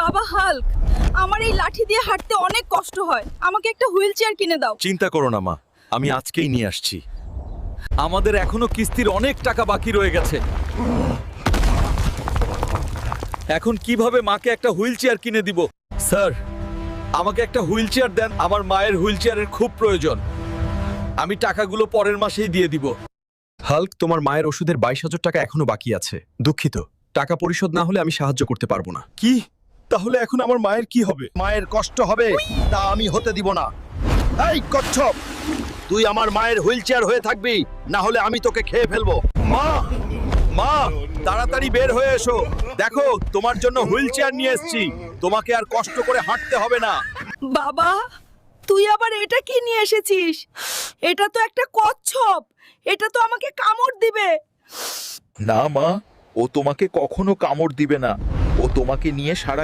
বাবা হাল্ক, আমার এই লাঠি দিয়ে হাঁটতে অনেক কষ্ট হয়, আমাকে একটা হুইল চেয়ার কিনে দাও। চিন্তা করো না মা, আমি আজকেই নিয়ে আসছি। আমাদের এখনো কিস্তির অনেক টাকা বাকি রয়ে গেছে। এখন কিভাবে মাকে একটা হুইল চেয়ার কিনে দিব? স্যার, আমাকে একটা হুইল চেয়ার দেন, আমার মায়ের হুইল চেয়ারের খুব প্রয়োজন। আমি টাকাগুলো পরের মাসেই দিয়ে দিব। হাল্ক, তোমার মায়ের ওষুধের 22,000 টাকা এখনো বাকি আছে। দুঃখিত, টাকা পরিশোধ না হলে আমি সাহায্য করতে পারবো না। কি? তাহলে এখন আমার মায়ের কি হবে? মায়ের কষ্ট হবে তা আমি হতে দিব না। এই কচ্ছপ, তুই আমার মায়ের হুইল চেয়ার হয়ে থাকবি, না হলে আমি তোকে খেয়ে ফেলবো। মা, মা, তাড়াতাড়ি বের হয়ে এসো। দেখো, তোমার জন্য হুইল চেয়ার নিয়ে এসেছি। তোমাকে আর কষ্ট করে হাঁটতে হবে না। বাবা, তুই আবার এটা কি নিয়ে এসেছিস? এটা তো একটা কচ্ছপ, এটা তো আমাকে কামড় দিবে। না মা, ও তোমাকে কখনো কামড় দিবে না। ও তোমাকে নিয়ে সারা